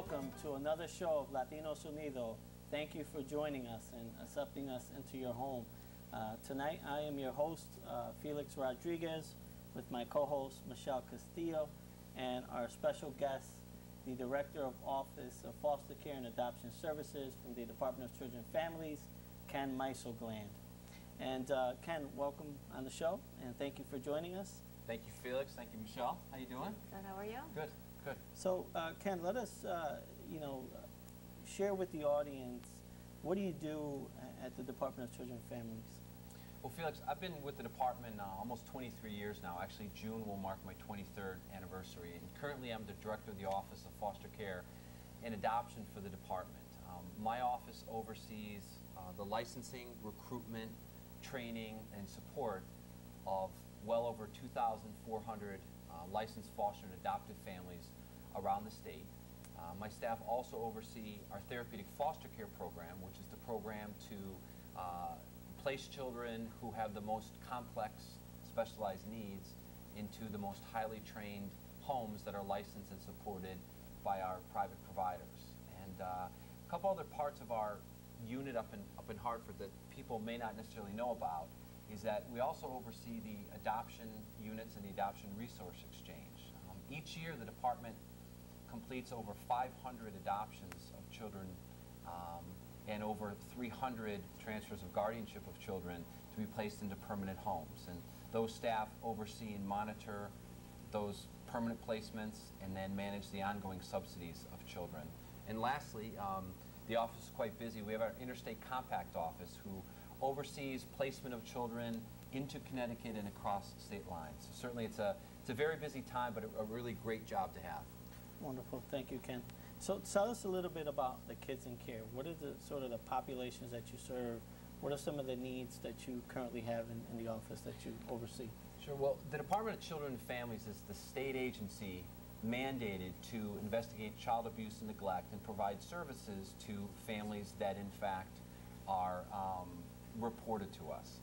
welcome to another show of Latinos Unidos. Thank you for joining us and accepting us into your home. Tonight I am your host, Felix Rodriguez, with my co-host, Michelle Castillo, and our special guest, the Director of Office of Foster Care and Adoption Services from the Department of Children and Families, Ken Mysogland. And Ken, welcome on the show, and thank you for joining us. Thank you, Felix. Thank you, Michelle. How you doing? Good. How are you? Good. Good. So, Ken, let us, share with the audience, what do you do at the Department of Children and Families? Well, Felix, I've been with the department almost 23 years now. Actually, June will mark my 23rd anniversary. And currently, I'm the Director of the Office of Foster Care and Adoption for the department. My office oversees the licensing, recruitment, training, and support of well over 2,400 licensed foster and adoptive families around the state. My staff also oversee our therapeutic foster care program, which is the program to place children who have the most complex, specialized needs into the most highly trained homes that are licensed and supported by our private providers. And a couple other parts of our unit up in Hartford that people may not necessarily know about is that we also oversee the adoption units and the adoption resource exchange. Each year the department completes over 500 adoptions of children and over 300 transfers of guardianship of children to be placed into permanent homes. And those staff oversee and monitor those permanent placements and then manage the ongoing subsidies of children. And lastly, the office is quite busy. We have our Interstate Compact office who oversees placement of children into Connecticut and across state lines. So certainly it's a very busy time, but a really great job to have. Wonderful. Thank you, Ken. So tell us a little bit about the kids in care. What are the sort of the populations that you serve? What are some of the needs that you currently have in the office that you oversee? Sure. Well, the Department of Children and Families is the state agency mandated to investigate child abuse and neglect and provide services to families that in fact are reported to us.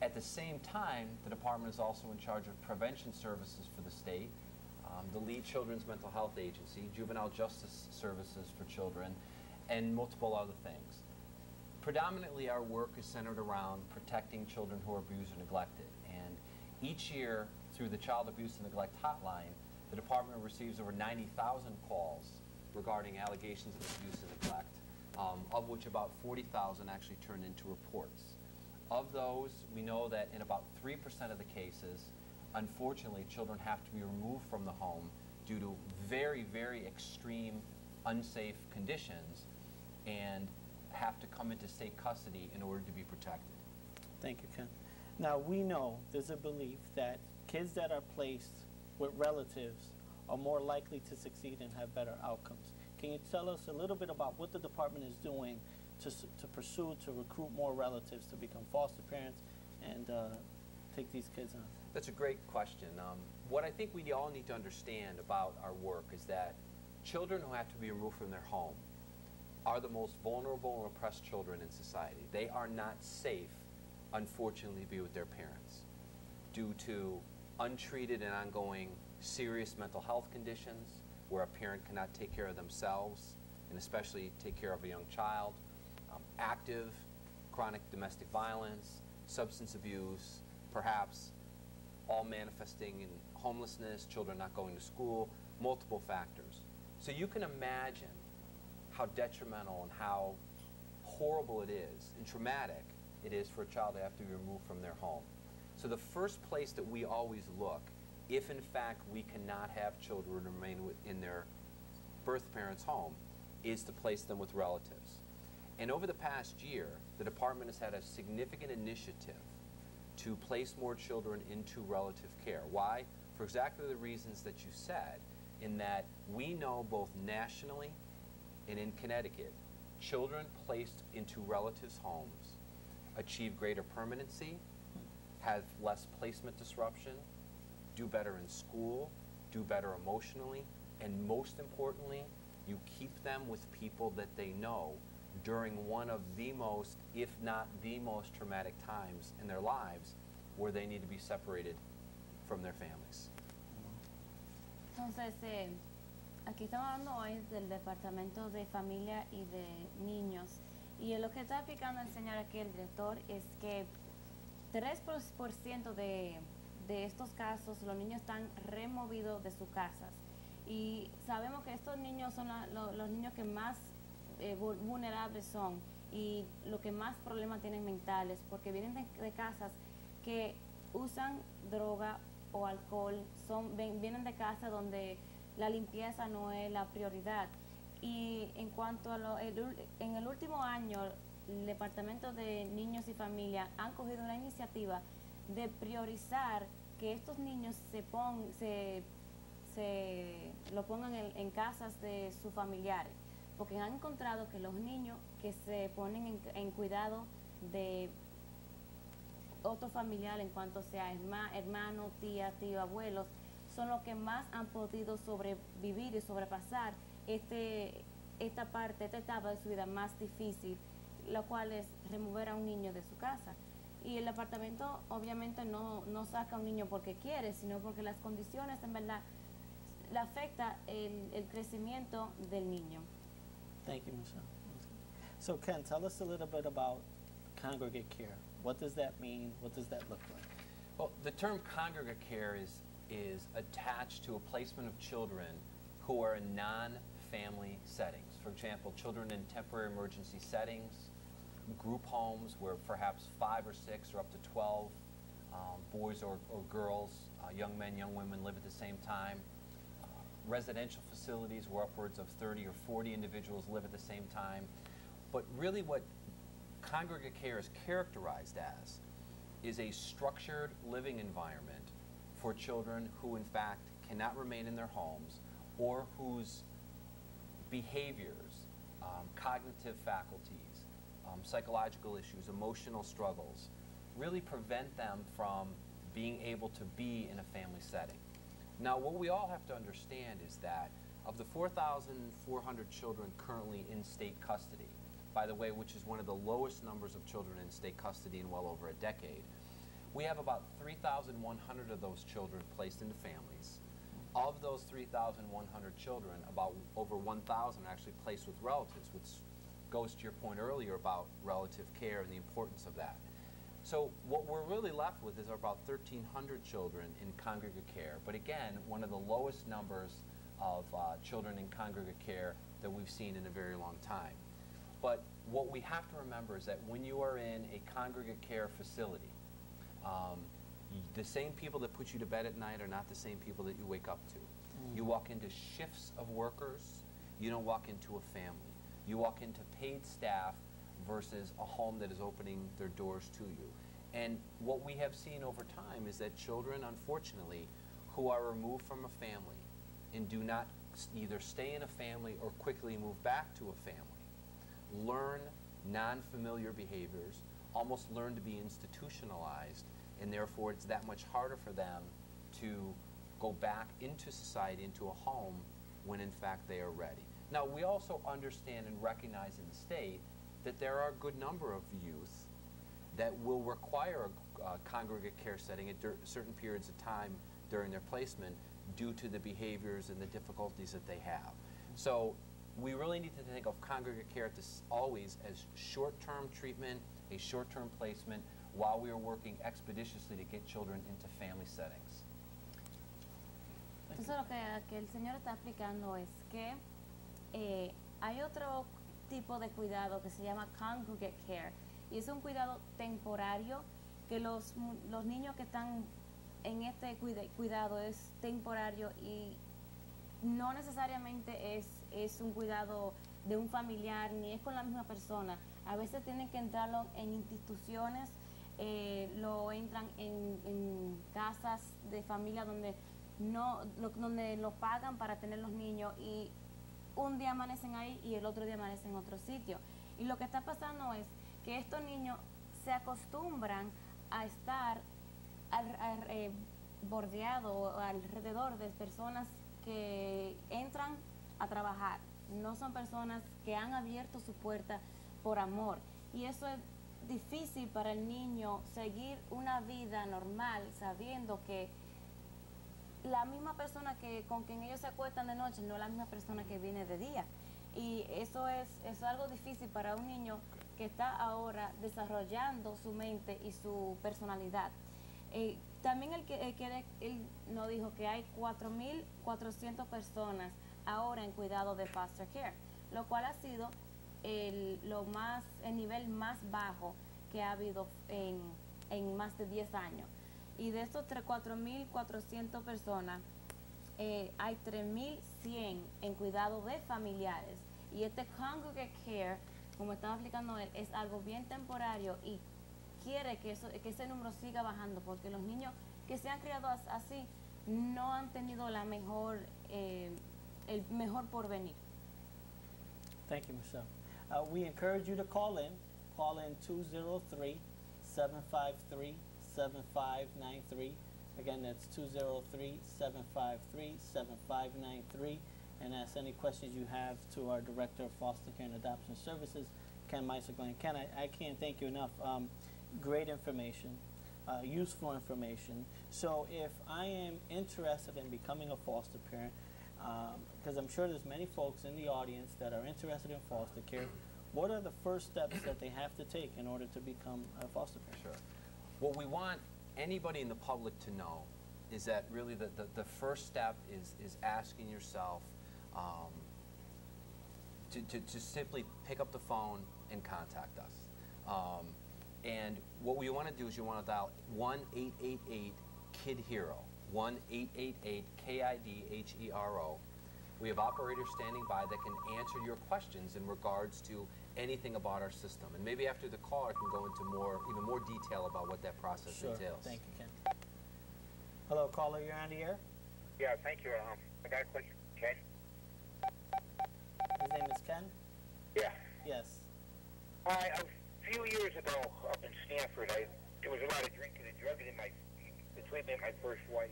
At the same time, the department is also in charge of prevention services for the state, the lead children's mental health agency, juvenile justice services for children, and multiple other things. Predominantly, our work is centered around protecting children who are abused or neglected. And each year, through the Child Abuse and Neglect Hotline, the department receives over 90,000 calls regarding allegations of abuse and neglect, of which about 40,000 actually turn into reports. Of those, we know that in about 3% of the cases, unfortunately, children have to be removed from the home due to very, very extreme, unsafe conditions and have to come into state custody in order to be protected. Thank you, Ken. Now, we know there's a belief that kids that are placed with relatives are more likely to succeed and have better outcomes. Can you tell us a little bit about what the department is doing to pursue, to recruit more relatives to become foster parents and take these kids on? That's a great question. What I think we all need to understand about our work is that children who have to be removed from their home are the most vulnerable and oppressed children in society. They are not safe, unfortunately, to be with their parents due to untreated and ongoing serious mental health conditions where a parent cannot take care of themselves and especially take care of a young child, active chronic domestic violence, substance abuse, perhaps all manifesting in homelessness, children not going to school, multiple factors. So you can imagine how detrimental and how horrible it is and traumatic it is for a child to have to be removed from their home. So the first place that we always look, if in fact we cannot have children remain in their birth parents' home, is to place them with relatives. And over the past year, the department has had a significant initiative to place more children into relative care. Why? For exactly the reasons that you said, in that we know both nationally and in Connecticut, children placed into relatives' homes achieve greater permanency, have less placement disruption, do better in school, do better emotionally, and most importantly, you keep them with people that they know during one of the most, if not the most traumatic times in their lives where they need to be separated from their families. Entonces, Aquí estamos hablando hoy del Departamento de Familia y de Niños. Y lo que está explicando el señor aquí, el director, es que 3% de estos casos, los niños están removidos de sus casas. Y sabemos que estos niños son los niños que más vulnerables son y los que más problemas tienen mentales, porque vienen de casas que usan droga o alcohol, vienen de casas donde la limpieza no es la prioridad. Y en cuanto a en el último año, el Departamento de Niños y Familia han cogido una iniciativa de priorizar que estos niños lo pongan en casas de sus familiares, porque han encontrado que los niños que se ponen en cuidado de otro familiar, en cuanto sea hermano, tía, tío, abuelos, son los que más han podido sobrevivir y sobrepasar esta etapa de su vida más difícil, lo cual es remover a un niño de su casa. Y el departamento obviamente no saca a un niño porque quiere, sino porque las condiciones en verdad le afecta el crecimiento del niño. Thank you, Michelle. So Ken, tell us a little bit about congregate care. What does that mean? What does that look like? Well, the term congregate care is attached to a placement of children who are in non-family settings. For example, children in temporary emergency settings, group homes where perhaps 5 or 6 or up to 12 boys or girls, young men, young women live at the same time. Residential facilities where upwards of 30 or 40 individuals live at the same time. But really what congregate care is characterized as is a structured living environment for children who in fact cannot remain in their homes or whose behaviors, cognitive faculties, psychological issues, emotional struggles really prevent them from being able to be in a family setting. Now, what we all have to understand is that of the 4,400 children currently in state custody, by the way, which is one of the lowest numbers of children in state custody in well over a decade, we have about 3,100 of those children placed into families. Of those 3,100 children, about over 1,000 are actually placed with relatives, which goes to your point earlier about relative care and the importance of that. So what we're really left with is about 1,300 children in congregate care, but again, one of the lowest numbers of children in congregate care that we've seen in a very long time. But what we have to remember is that when you are in a congregate care facility, the same people that put you to bed at night are not the same people that you wake up to. You walk into shifts of workers, you don't walk into a family. You walk into paid staff versus a home that is opening their doors to you. And what we have seen over time is that children, unfortunately, who are removed from a family and do not either stay in a family or quickly move back to a family, learn non-familiar behaviors, almost learn to be institutionalized, and therefore it's that much harder for them to go back into society, into a home, when in fact they are ready. Now, we also understand and recognize in the state that there are a good number of youth that will require a congregate care setting at certain periods of time during their placement due to the behaviors and the difficulties that they have. So we really need to think of congregate care always as short-term treatment, a short-term placement, while we are working expeditiously to get children into family settings. Entonces lo que el señor está explicando es que hay otro tipo de cuidado que se llama congregate care, y es un cuidado temporario que los niños que están en este cuidado es temporario y no necesariamente es un cuidado de un familiar ni es con la misma persona. A veces tienen que entrarlo en instituciones, lo entran en casas de familia donde donde lo pagan para tener los niños y un día amanecen ahí y el otro día amanecen en otro sitio. Y lo que está pasando es que estos niños se acostumbran a estar bordeados o alrededor de personas que entran a trabajar. No son personas que han abierto su puerta por amor. Y eso es difícil para el niño seguir una vida normal sabiendo que la misma persona que con quien ellos se acuestan de noche no es la misma persona que viene de día. Y eso es algo difícil para un niño que está ahora desarrollando su mente y su personalidad. También él nos dijo que hay 4.400 personas ahora en cuidado de foster care, lo cual ha sido el nivel más bajo que ha habido en más de 10 años. Y de estos 4.400 personas, hay 3.100 en cuidado de familiares. Y este congregate care, como estaba explicando él, es algo bien temporario y quiere que ese número siga bajando, porque los niños que se han criado así no han tenido el mejor porvenir. Thank you, Michelle. We encourage you to call in. Call in 203-753-7593. Again, that's 203-753-7593. And ask any questions you have to our Director of Foster Care and Adoption Services, Ken Mysogland. Ken, I can't thank you enough. Great information, useful information. So if I am interested in becoming a foster parent, because I'm sure there's many folks in the audience that are interested in foster care, what are the first steps that they have to take in order to become a foster parent? Sure. What we want anybody in the public to know is that really the first step is asking yourself to simply pick up the phone and contact us. And what we want to do is you want to dial 1-888-KID-HERO, 1-888-KID-HERO. We have operators standing by that can answer your questions in regards to anything about our system. And maybe after the call, I can go into even more detail about what that process entails. Thank you, Ken. Hello, caller, you're on the air. Yeah, thank you. I got a question for Ken. His name is Ken? Yeah. Yes. A few years ago up in Stanford, there was a lot of drinking and drugging between me and my first wife,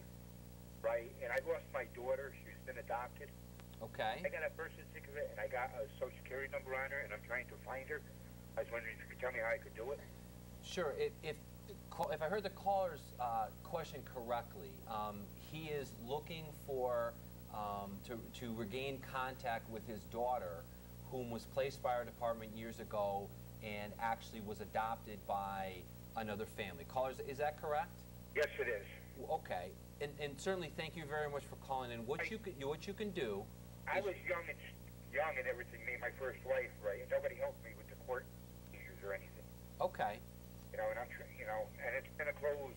right? And I lost my daughter. She's been adopted. Okay. I got a birth certificate and I got a social security number on her, and I'm trying to find her. I was wondering if you could tell me how I could do it. Sure. If I heard the caller's question correctly, he is looking for to regain contact with his daughter, whom was placed by our department years ago and actually was adopted by another family. Callers, is that correct? Yes, it is. Okay. And certainly, thank you very much for calling in. What you can do. I was young and everything. Me and my first wife, right? And nobody helped me with the court issues or anything. Okay. And and it's been a close.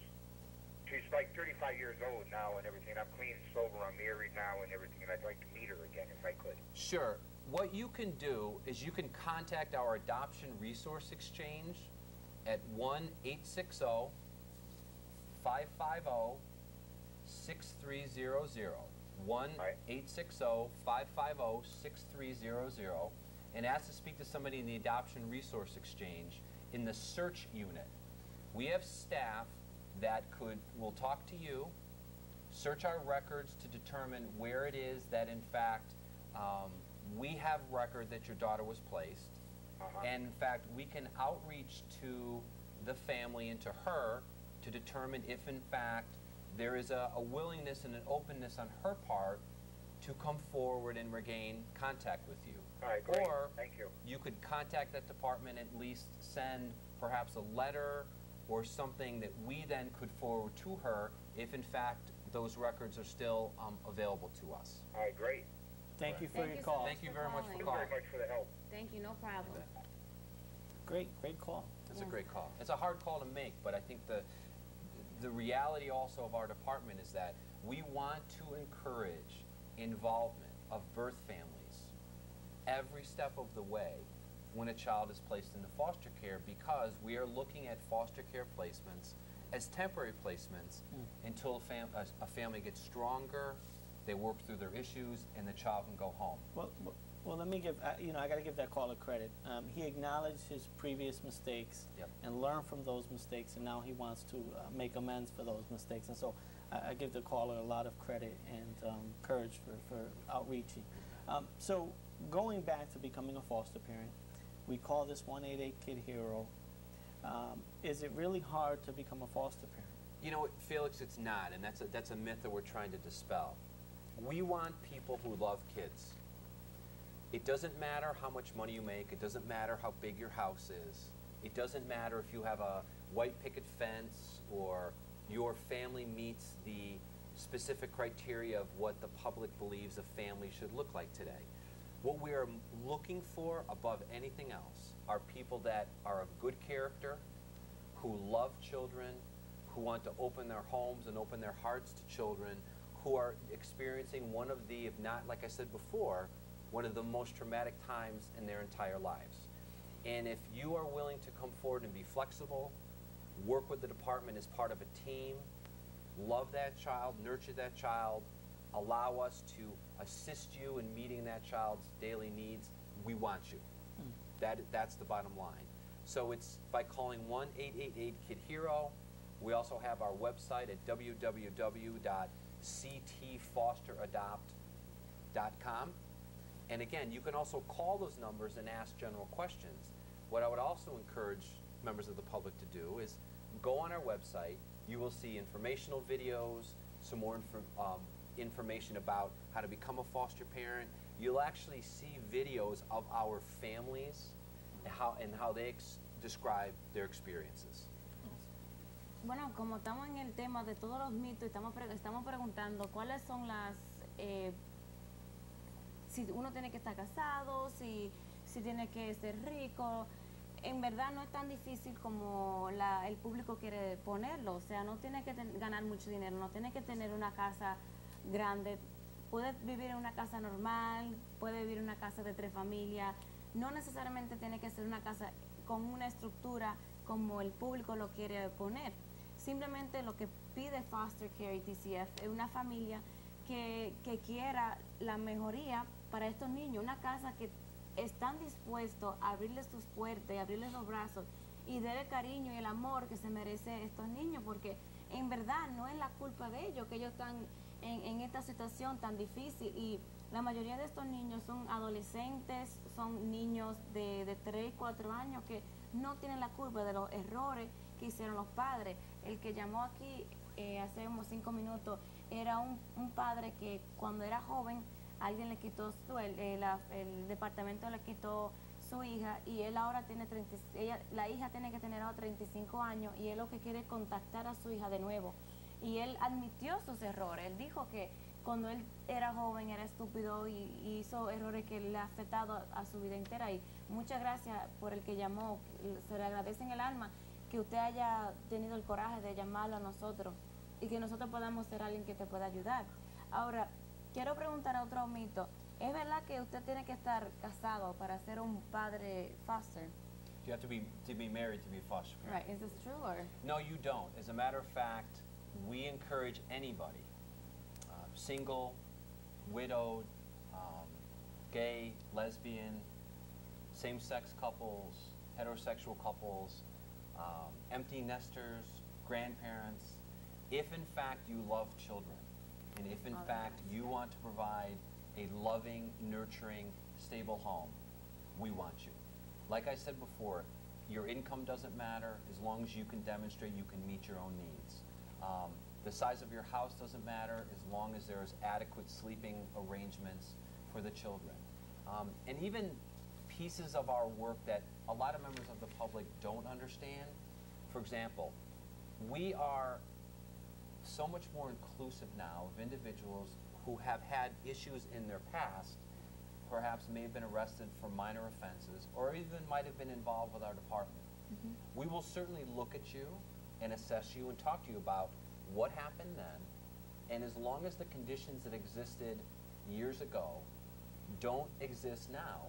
She's like 35 years old now and everything. I'm clean and sober. I'm married now and everything, and I'd like to meet her again if I could. Sure. What you can do is you can contact our Adoption Resource Exchange at 1-860-550-6300. 1-860-550-6300, and ask to speak to somebody in the Adoption Resource Exchange in the search unit. We have staff that will talk to you, search our records to determine where it is that in fact we have record that your daughter was placed, and in fact we can outreach to the family and to her to determine if in fact there is a willingness and an openness on her part to come forward and regain contact with you. All right, great. Or thank you. You could contact that department, at least send perhaps a letter or something that we then could forward to her if in fact those records are still available to us. All right, great. Thank you for your call. Thank you very much for Thank you calling. very much for the help. Thank you, no problem. Great call. It's a great call. It's a hard call to make, but I think the reality also of our department is that we want to encourage involvement of birth families every step of the way when a child is placed into foster care, because we are looking at foster care placements as temporary placements until a family gets stronger, they work through their issues, and the child can go home. Well, let me give, I got to give that caller credit. He acknowledged his previous mistakes and learned from those mistakes, and now he wants to make amends for those mistakes. And so I give the caller a lot of credit and courage for outreaching. So going back to becoming a foster parent, we call this 188-KID-HERO. Is it really hard to become a foster parent? You know, Felix, it's not, and that's a myth that we're trying to dispel. We want people who love kids. It doesn't matter how much money you make. It doesn't matter how big your house is. It doesn't matter if you have a white picket fence or your family meets the specific criteria of what the public believes a family should look like today. What we are looking for above anything else are people that are of good character, who love children, who want to open their homes and open their hearts to children, who are experiencing one of the, if not, like I said before, one of the most traumatic times in their entire lives. And if you are willing to come forward and be flexible, work with the department as part of a team, love that child, nurture that child, allow us to assist you in meeting that child's daily needs, we want you. That's the bottom line. So it's by calling 1-888-KID-HERO. We also have our website at www.ctfosteradopt.com. And again, you can also call those numbers and ask general questions. What I would also encourage members of the public to do is go on our website. You will see informational videos, some more information about how to become a foster parent. You'll actually see videos of our families and how they describe their experiences. Bueno, como estamos en el tema de todos los mitos, estamos preguntando cuáles son las... si uno tiene que estar casado, si tiene que ser rico. En verdad no es tan difícil como el público quiere ponerlo. O sea, no tiene que ganar mucho dinero, no tiene que tener una casa grande. Puede vivir en una casa normal, puede vivir en una casa de 3 familias. No necesariamente tiene que ser una casa con una estructura como el público lo quiere poner. Simplemente lo que pide Foster Care y DCF es una familia que quiera la mejoría para estos niños, una casa que están dispuestos a abrirles sus puertas y abrirles los brazos y dar el cariño y el amor que se merecen estos niños, porque en verdad no es la culpa de ellos que ellos están en esta situación tan difícil, y la mayoría de estos niños son adolescentes, son niños de 3 y 4 años que no tienen la culpa de los errores que hicieron los padres. El que llamó aquí hace unos 5 minutos era un padre que cuando era joven alguien le quitó el departamento le quitó su hija, y él ahora tiene la hija tiene que tener ahora 35 años, y él lo que quiere es contactar a su hija de nuevo. Y él admitió sus errores. Él dijo que cuando él era joven era estúpido y hizo errores que le han afectado a su vida entera. Y muchas gracias por el que llamó. Se le agradece en el alma que usted haya tenido el coraje de llamarlo a nosotros y que nosotros podamos ser alguien que te pueda ayudar. Ahora, quiero preguntar a otro mito. ¿Es verdad que usted tiene que estar casado para ser un padre foster? You have to be married to be a foster parent. Right. Is this true, or? No, you don't. As a matter of fact, we encourage anybody, single, widowed, gay, lesbian, same-sex couples, heterosexual couples, empty nesters, grandparents, if in fact you love children, and if in fact you want to provide a loving, nurturing, stable home, we want you. Like I said before, your income doesn't matter as long as you can demonstrate you can meet your own needs. The size of your house doesn't matter as long as there's adequate sleeping arrangements for the children. And even pieces of our work that a lot of members of the public don't understand. For example, we are so much more inclusive now of individuals who have had issues in their past, perhaps may have been arrested for minor offenses, or even might have been involved with our department. Mm-hmm. We will certainly look at you and assess you and talk to you about what happened then, and as long as the conditions that existed years ago don't exist now,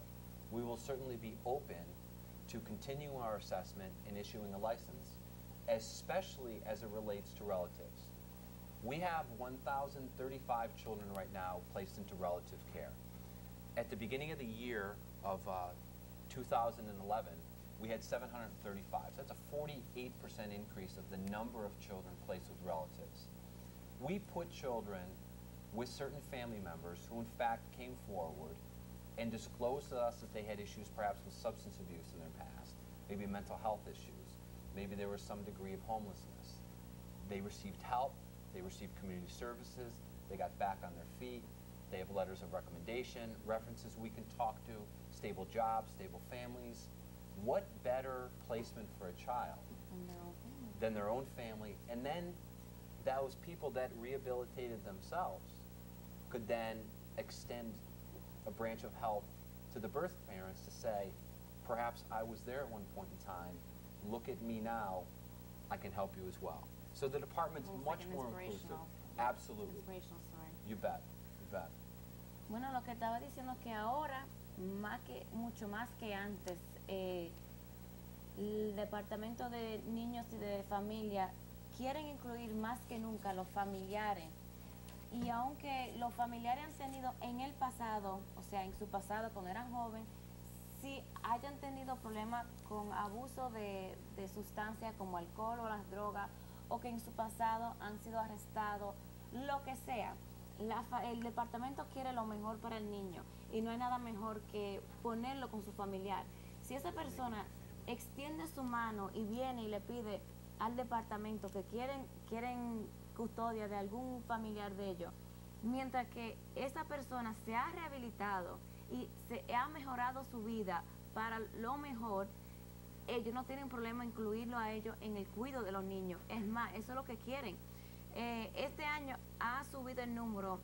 we will certainly be open to continue our assessment and issuing a license, especially as it relates to relatives. We have 1,035 children right now placed into relative care. At the beginning of the year of 2011, we had 735. So that's a 48% increase of the number of children placed with relatives. We put children with certain family members who in fact came forward and disclosed to us that they had issues perhaps with substance abuse in their past, maybe mental health issues, maybe there was some degree of homelessness. They received help, they received community services, they got back on their feet, they have letters of recommendation, references we can talk to, stable jobs, stable families. What better placement for a child And their own family. than their own family? And then those people that rehabilitated themselves could then extend a branch of help to the birth parents to say, perhaps I was there at one point in time, look at me now, I can help you as well. So the department's Almost much like an more inclusive. inspirational- Absolutely. Inspirational story. You bet. You bet. Bueno, lo que estaba diciendo es que ahora, mucho más que antes, el Departamento de Niños y de Familia quieren incluir más que nunca los familiares. Y aunque los familiares han tenido en el pasado, o sea, en su pasado cuando eran jóvenes, si hayan tenido problemas con abuso de sustancias como alcohol o las drogas, o que en su pasado han sido arrestados, lo que sea, el departamento quiere lo mejor para el niño y no hay nada mejor que ponerlo con su familiar. Si esa persona extiende su mano y viene y le pide al departamento que quieren custodia de algún familiar de ellos, mientras que esa persona se ha rehabilitado y se ha mejorado su vida para lo mejor, ellos no tienen problema en incluirlo a ellos en el cuidado de los niños. Es más, eso es lo que quieren. Este año ha subido el número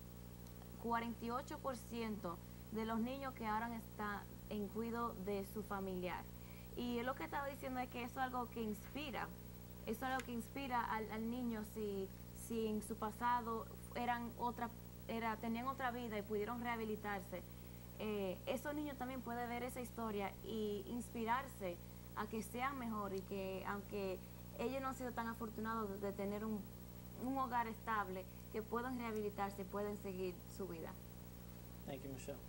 48% de los niños que ahora están en cuidado de su familiar. Y lo que estaba diciendo es que eso es algo que inspira. Eso es algo que inspira al niño si en su pasado tenían otra vida y pudieron rehabilitarse. Esos niños también pueden ver esa historia y inspirarse a que sean mejor y que aunque ellos no han sido tan afortunados de tener un hogar estable, que puedan rehabilitarse, pueden seguir su vida. Thank you, Michelle.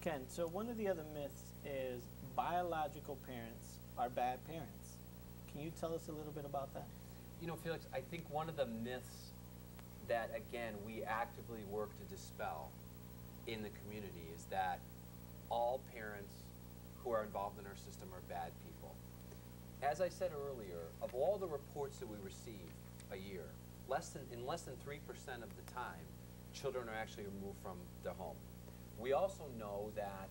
Ken, so one of the other myths is biological parents are bad parents. Can you tell us a little bit about that? You know, Felix, I think one of the myths that, again, we actively work to dispel in the community is that all parents who are involved in our system are bad people. As I said earlier, of all the reports that we receive a year, in less than 3% of the time, children are actually removed from their home. We also know that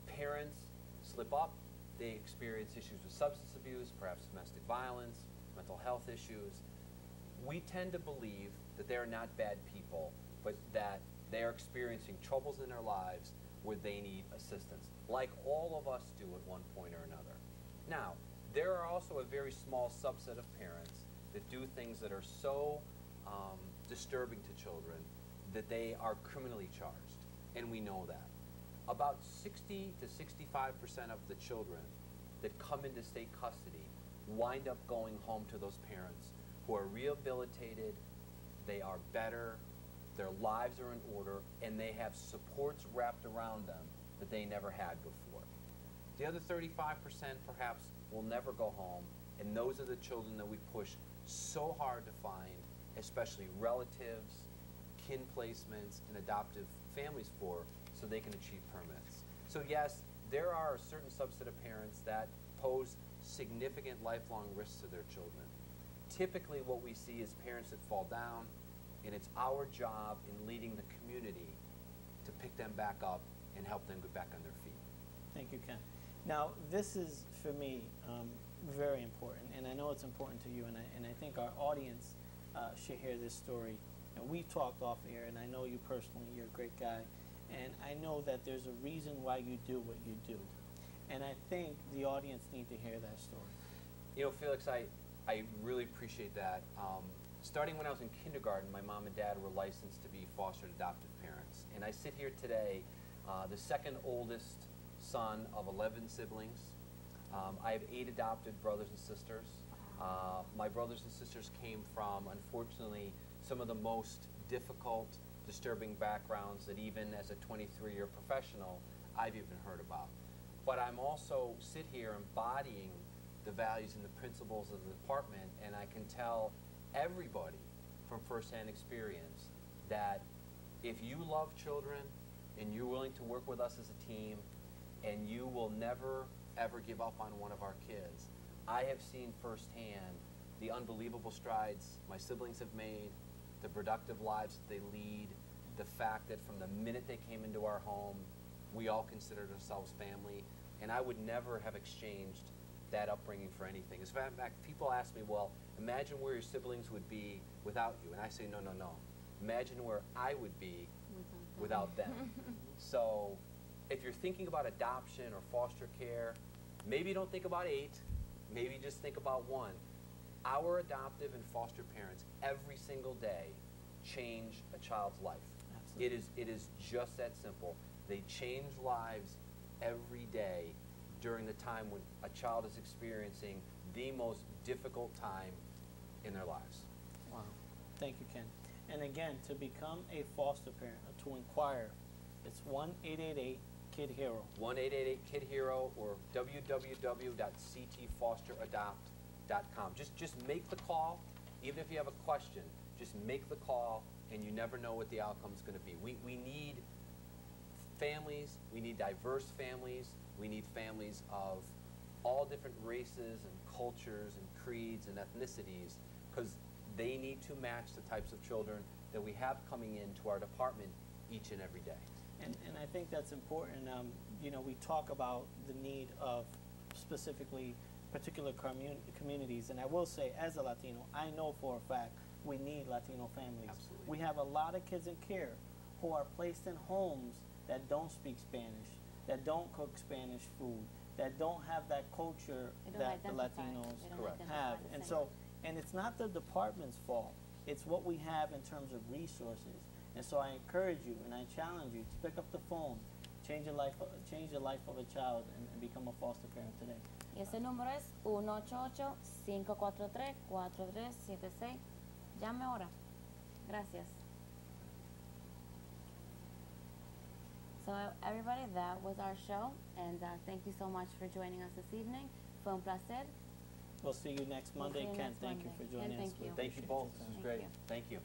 parents slip up, they experience issues with substance abuse, perhaps domestic violence, mental health issues. We tend to believe that they are not bad people, but that they are experiencing troubles in their lives where they need assistance, like all of us do at one point or another. Now, there are also a very small subset of parents that do things that are so disturbing to children that they are criminally charged, and we know that. About 60 to 65% of the children that come into state custody wind up going home to those parents who are rehabilitated, they are better, their lives are in order, and they have supports wrapped around them that they never had before. The other 35% perhaps will never go home, and those are the children that we push so hard to find, especially relatives, kin placements, and adoptive families for, so they can achieve permanence. So yes, there are a certain subset of parents that pose significant lifelong risks to their children. Typically what we see is parents that fall down, and it's our job in leading the community to pick them back up and help them get back on their feet. Thank you, Ken. Now, this is, for me, very important, and I know it's important to you, and I think our audience should hear this story. And we've talked off air, and I know you personally, you're a great guy, and I know that there's a reason why you do what you do. And I think the audience need to hear that story. You know, Felix, I really appreciate that. Starting when I was in kindergarten, my mom and dad were licensed to be foster adoptive parents. And I sit here today, the second oldest son of 11 siblings. I have 8 adopted brothers and sisters. My brothers and sisters came from, unfortunately, some of the most difficult, disturbing backgrounds that even as a 23-year professional, I've even heard about. But I'm also sit here embodying the values and the principles of the department, and I can tell everybody from firsthand experience that if you love children and you're willing to work with us as a team, and you will never ever give up on one of our kids, I have seen firsthand the unbelievable strides my siblings have made, the productive lives that they lead, the fact that from the minute they came into our home, we all considered ourselves family, and I would never have exchanged that upbringing for anything. As a matter of fact, people ask me, well, imagine where your siblings would be without you, and I say, no, no, no. Imagine where I would be without them. So if you're thinking about adoption or foster care, maybe don't think about 8, maybe just think about 1. Our adoptive and foster parents every single day change a child's life. Absolutely. It is just that simple. They change lives every day during the time when a child is experiencing the most difficult time in their lives. Wow. Thank you, Ken. And again, to become a foster parent, or to inquire, it's 1-888-KID-HERO. 1-888-KID-HERO or www.ctfosteradopt.com. Just make the call. Even if you have a question, just make the call, and you never know what the outcome is going to be. We need families. We need diverse families. We need families of all different races and cultures and creeds and ethnicities, because they need to match the types of children that we have coming into our department each and every day. And I think that's important. You know, we talk about the need of specifically particular communities, and I will say, as a Latino, I know for a fact we need Latino families. Absolutely. We have a lot of kids in care who are placed in homes that don't speak Spanish, that don't cook Spanish food, that don't have that culture that the Latinos have. And so, and it's not the department's fault. It's what we have in terms of resources. And so I encourage you and I challenge you to pick up the phone, change the life of a child, and become a foster parent today. Y ese número es 188-543-4376. Llame ahora. Gracias. So everybody, that was our show, and thank you so much for joining us this evening. Fue un placer. We'll see you next Monday. We'll see you Ken, next thank you Monday. for joining Ken, us. thank you. Thank you both. This was Thank great. you. Thank you.